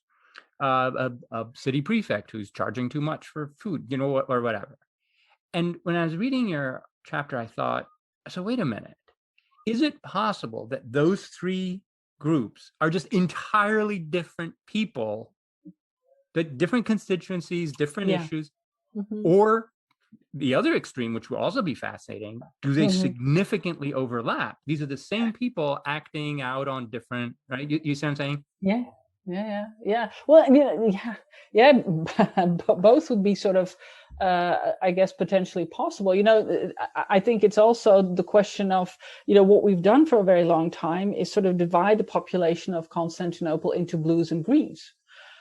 a city prefect who's charging too much for food, or whatever. And when I was reading your chapter, I thought, so wait a minute, is it possible that those three groups are just entirely different people, that different constituencies, different issues, or the other extreme, which will also be fascinating, do they significantly overlap? These are the same people acting out on different, right? You see what I'm saying? Yeah. Well, I mean, both would be sort of, I guess, potentially possible. I think it's also the question of, what we've done for a very long time is sort of divide the population of Constantinople into Blues and Greens.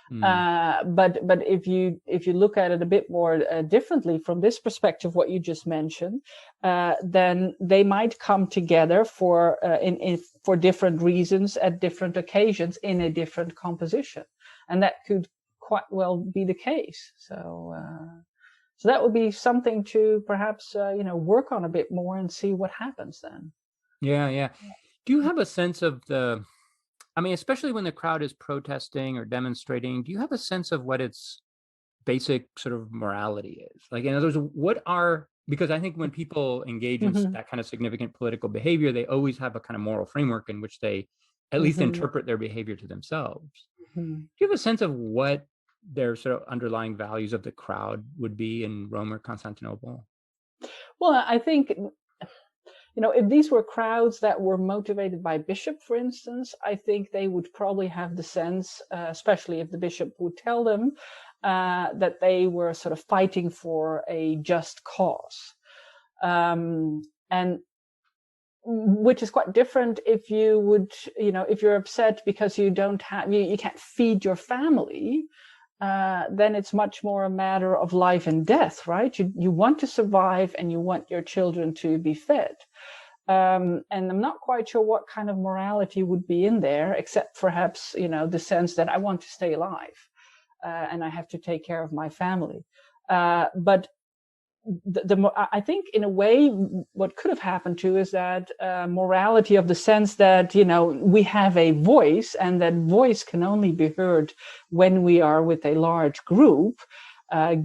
But if you look at it a bit more differently from this perspective, what you just mentioned, then they might come together for different reasons at different occasions in a different composition, and that could quite well be the case. So that would be something to perhaps work on a bit more and see what happens then. Yeah. Do you have a sense of especially when the crowd is protesting or demonstrating, do you have a sense of what its basic sort of morality is? Like, in other words, because I think when people engage in that kind of significant political behavior, they always have a kind of moral framework in which they at least interpret their behavior to themselves. Do you have a sense of what their sort of underlying values of the crowd would be in Rome or Constantinople? Well, I think, if these were crowds that were motivated by bishop, for instance, I think they would probably have the sense, especially if the bishop would tell them, that they were sort of fighting for a just cause. And which is quite different if you would, if you're upset because you can't feed your family, then it's much more a matter of life and death, right? You want to survive and you want your children to be fed. And I'm not quite sure what kind of morality would be in there, except perhaps, the sense that I want to stay alive, and I have to take care of my family. But I think in a way, what could have happened too is that morality of the sense that, we have a voice, and that voice can only be heard when we are with a large group,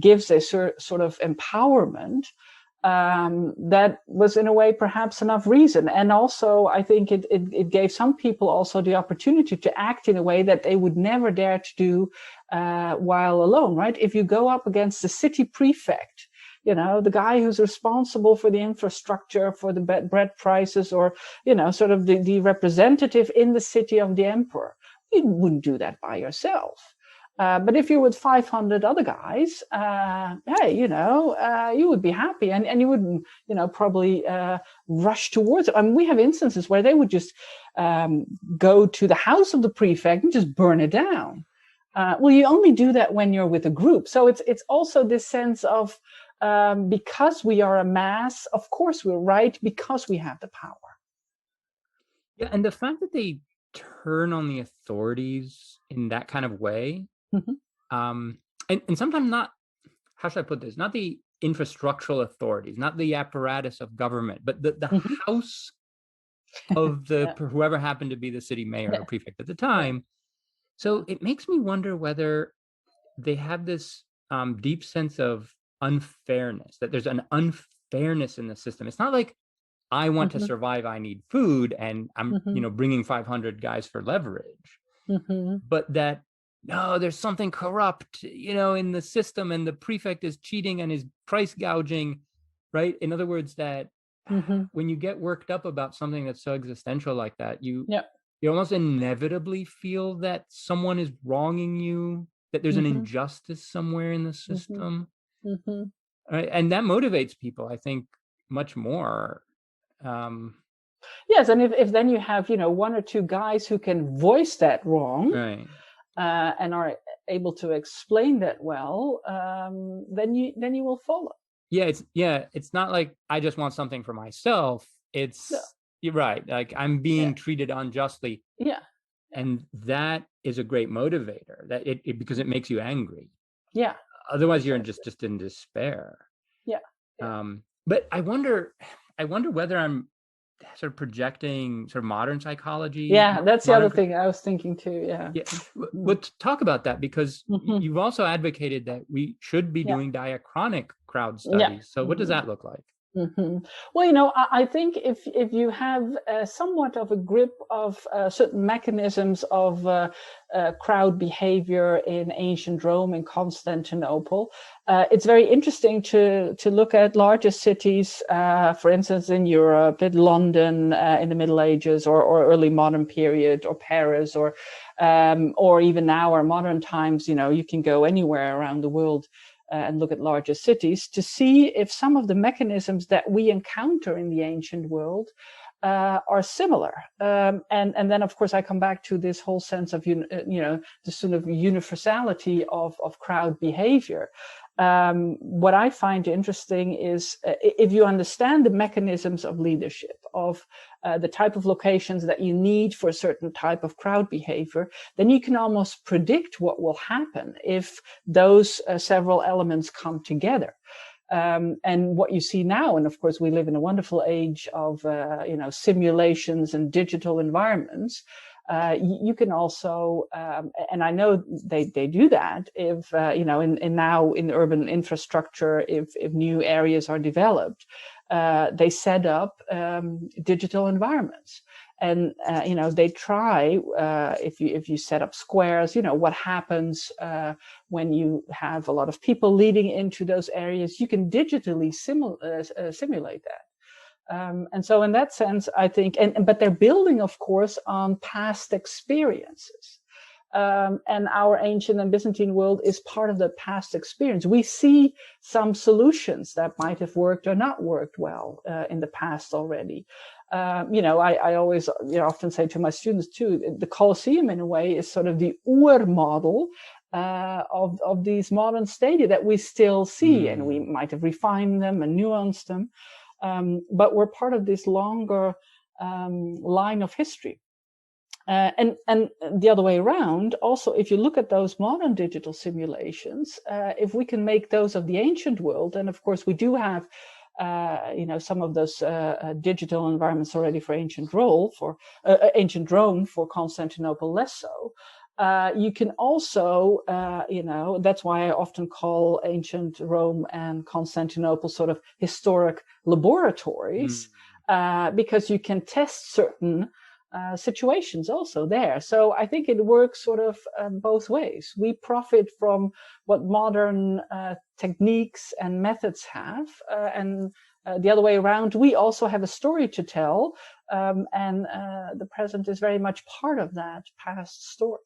gives a sort of empowerment. That was in a way perhaps enough reason. And also, I think it gave some people also the opportunity to act in a way that they would never dare to do while alone, right? If you go up against the city prefect, the guy who's responsible for the infrastructure, for the bread prices, or, sort of the representative in the city of the emperor, you wouldn't do that by yourself. But if you're with 500 other guys, hey, you would be happy, and you wouldn't, probably rush towards it. I mean, we have instances where they would just go to the house of the prefect and just burn it down. Well, you only do that when you're with a group. So it's also this sense of, because we are a mass, of course we're right, because we have the power. Yeah, and the fact that they turn on the authorities in that kind of way, and sometimes not, how should I put this, not the infrastructural authorities, not the apparatus of government, but the house of the whoever happened to be the city mayor or prefect at the time. So it makes me wonder whether they have this deep sense of unfairness, that there's an unfairness in the system. It's not like I want to survive, I need food, and I'm bringing 500 guys for leverage, but that no, there's something corrupt in the system, and the prefect is cheating and is price gouging, right? In other words, that when you get worked up about something that's so existential like that, you almost inevitably feel that someone is wronging you, that there's an injustice somewhere in the system. Right? And that motivates people, I think, much more. Yes, and if then you have one or two guys who can voice that wrong, right, and are able to explain that well, then you will follow. It's not like I just want something for myself. It's you're right, like I'm being treated unjustly. And that is a great motivator, that it because it makes you angry. Otherwise you're just in despair. But I wonder whether I'm sort of projecting sort of modern psychology. That's the other thing I was thinking too. Let's talk about that, because you've also advocated that we should be doing diachronic crowd studies. So what does that look like? Well, I think if you have somewhat of a grip of certain mechanisms of crowd behavior in ancient Rome and Constantinople, it's very interesting to look at larger cities, for instance, in Europe, at London in the Middle Ages or early modern period, or Paris, or even now or modern times. You can go anywhere around the world and look at larger cities to see if some of the mechanisms that we encounter in the ancient world are similar. And then, of course, I come back to this whole sense of, the sort of universality of crowd behavior. What I find interesting is if you understand the mechanisms of leadership, of the type of locations that you need for a certain type of crowd behavior, then you can almost predict what will happen if those several elements come together. And what you see now, and of course we live in a wonderful age of simulations and digital environments. You can also, and I know they do that if in urban infrastructure, if new areas are developed, they set up digital environments, and they try if you set up squares, what happens when you have a lot of people leading into those areas. You can digitally simulate that. And so in that sense, I think, but they're building, of course, on past experiences. And our ancient and Byzantine world is part of the past experience. We see some solutions that might have worked or not worked well in the past already. I always often say to my students too, the Colosseum in a way is sort of the ur-model of these modern stadia that we still see, and we might have refined them and nuanced them. but we're part of this longer line of history. And the other way around, also, if you look at those modern digital simulations, if we can make those of the ancient world, and of course we do have, some of those digital environments already for ancient Rome, for Constantinople less so. You can also, that's why I often call ancient Rome and Constantinople sort of historic laboratories, because you can test certain situations also there. So I think it works sort of both ways. We profit from what modern techniques and methods have, and the other way around, we also have a story to tell, and the present is very much part of that past story.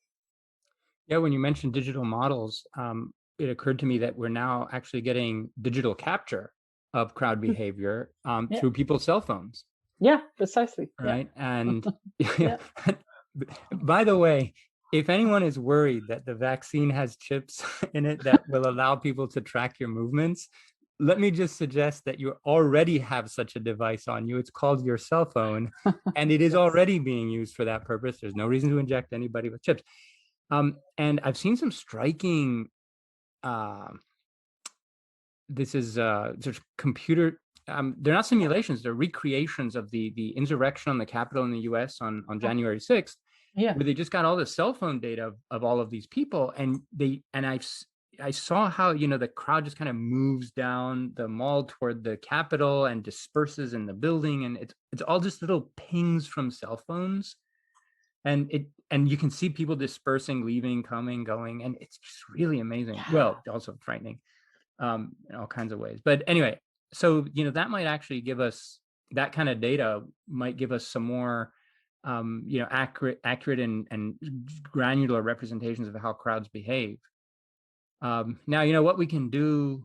Yeah, when you mentioned digital models, it occurred to me that we're now actually getting digital capture of crowd behavior through people's cell phones. Yeah, precisely. Right. Yeah. And by the way, if anyone is worried that the vaccine has chips in it that will allow people to track your movements, let me just suggest that you already have such a device on you. It's called your cell phone, and it is already being used for that purpose. There's no reason to inject anybody with chips. And I've seen some striking, this is sort of computer, they're not simulations, they're recreations of the insurrection on the Capitol in the US on January 6th, where they just got all the cell phone data of all of these people. And I saw how, the crowd just kind of moves down the mall toward the Capitol and disperses in the building. And it's all just little pings from cell phones. And you can see people dispersing, leaving, coming, going, and it's just really amazing. Well, also frightening, in all kinds of ways. But anyway, so that might actually give us, that kind of data might give us some more, accurate and granular representations of how crowds behave. Now, what we can do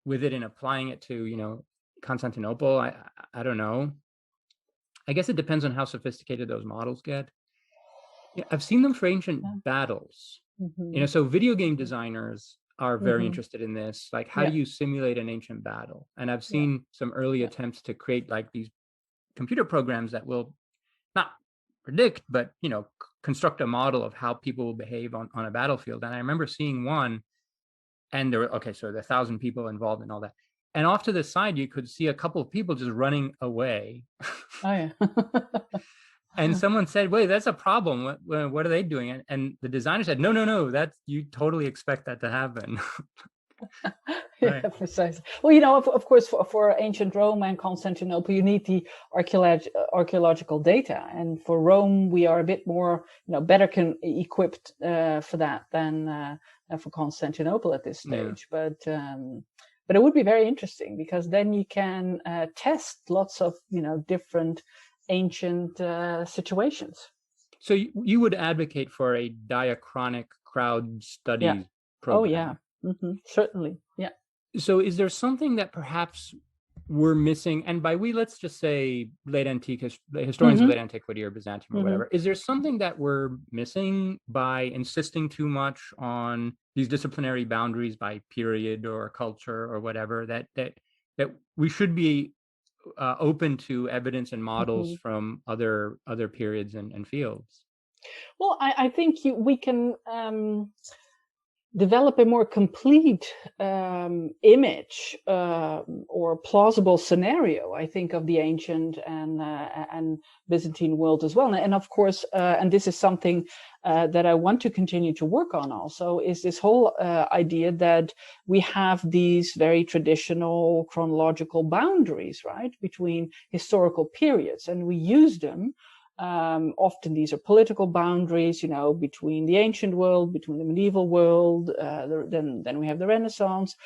with it and applying it to, Constantinople, I don't know. I guess it depends on how sophisticated those models get. Yeah, I've seen them for ancient battles. So video game designers are very interested in this. Like, how do you simulate an ancient battle? And I've seen some early attempts to create like these computer programs that will not predict, but, construct a model of how people will behave on a battlefield. And I remember seeing one, and there were, so there are 1,000 people involved and all that. And off to the side, you could see a couple of people just running away. Oh, yeah. And someone said, wait, that's a problem. What are they doing? And the designer said, no, that's, you totally expect that to happen. Yeah, right. Precisely. Well, of course, for ancient Rome and Constantinople, you need the archaeological data. And for Rome, we are a bit more, better equipped for that than for Constantinople at this stage. Yeah. But it would be very interesting, because then you can test lots of, different ancient situations. So you would advocate for a diachronic crowd study program? Oh, yeah. Certainly. Yeah. So is there something that perhaps we're missing? And by we, let's just say late antique historians of late antiquity or Byzantium or whatever. Is there something that we're missing by insisting too much on these disciplinary boundaries by period or culture or whatever, that we should be open to evidence and models from other periods and fields? Well, I think we can develop a more complete image or plausible scenario, I think, of the ancient and Byzantine world as well. And of course, and this is something that I want to continue to work on also, is this whole idea that we have these very traditional chronological boundaries, right, between historical periods, and we use them. Often these are political boundaries, between the ancient world, between the medieval world, then we have the Renaissance,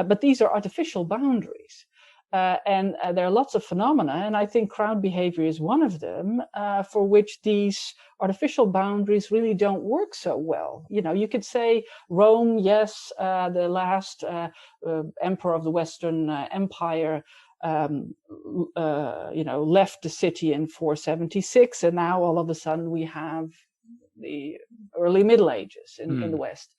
but these are artificial boundaries. And there are lots of phenomena, and I think crowd behavior is one of them, for which these artificial boundaries really don't work so well. You could say Rome, yes, the last emperor of the Western Empire, left the city in 476, and now all of a sudden we have the early Middle Ages in the West.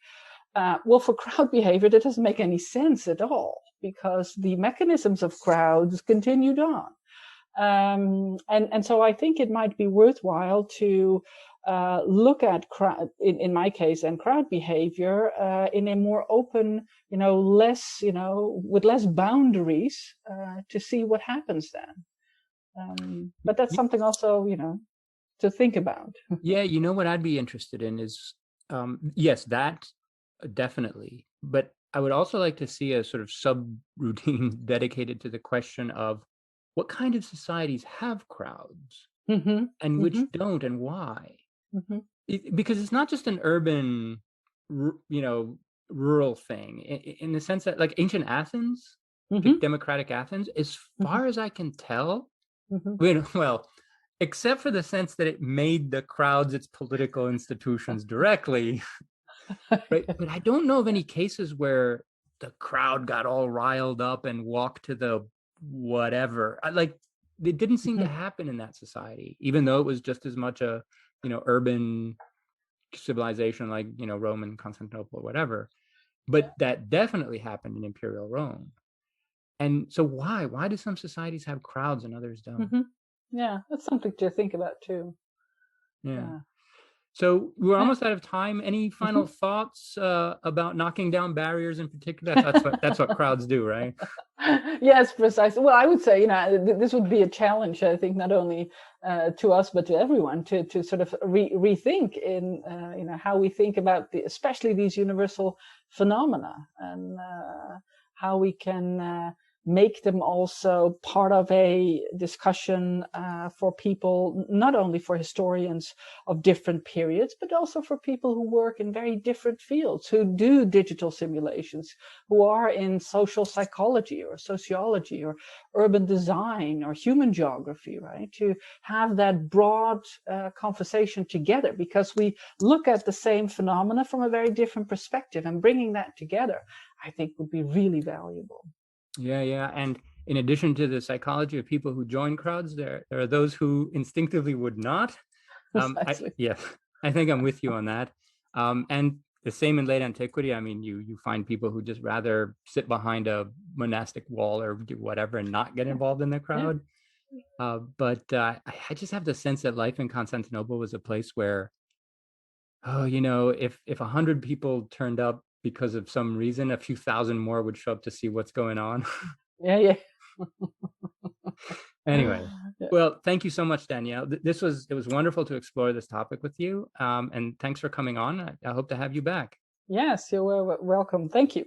Well, for crowd behavior, that doesn't make any sense at all. because the mechanisms of crowds continued on. And so I think it might be worthwhile to look at crowd, in my case, and crowd behavior in a more open, less, with less boundaries to see what happens then. But that's something also, to think about. Yeah, what I'd be interested in is, yes, that definitely. But I would also like to see a sort of sub-routine dedicated to the question of what kind of societies have crowds and which don't, and why. Because it's not just an urban, rural thing, in the sense that, like, ancient Athens, democratic Athens, as far as I can tell, well, except for the sense that it made the crowds its political institutions directly, right? But I don't know of any cases where the crowd got all riled up and walked to the whatever. It didn't seem to happen in that society, even though it was just as much a, urban civilization like, Rome and Constantinople or whatever. But that definitely happened in imperial Rome. And so why do some societies have crowds and others don't? Yeah, that's something to think about too. Yeah. So we're almost out of time. Any final thoughts about knocking down barriers in particular? That's what crowds do, right? Yes, precisely. Well, I would say, this would be a challenge, I think, not only to us, but to everyone to sort of rethink in, how we think about especially these universal phenomena, and how we can make them also part of a discussion for people, not only for historians of different periods, but also for people who work in very different fields, who do digital simulations, who are in social psychology or sociology or urban design or human geography, right? To have that broad conversation together, because we look at the same phenomena from a very different perspective, and bringing that together, I think, would be really valuable. Yeah. And in addition to the psychology of people who join crowds, there are those who instinctively would not. I think I'm with you on that. And the same in late antiquity. I mean, you find people who just rather sit behind a monastic wall or do whatever and not get involved in the crowd. But I just have the sense that life in Constantinople was a place where, if 100 people turned up because of some reason, a few thousand more would show up to see what's going on. Yeah. Anyway, well, thank you so much, Danielle. It was wonderful to explore this topic with you. And thanks for coming on. I hope to have you back. Yes, you're welcome. Thank you.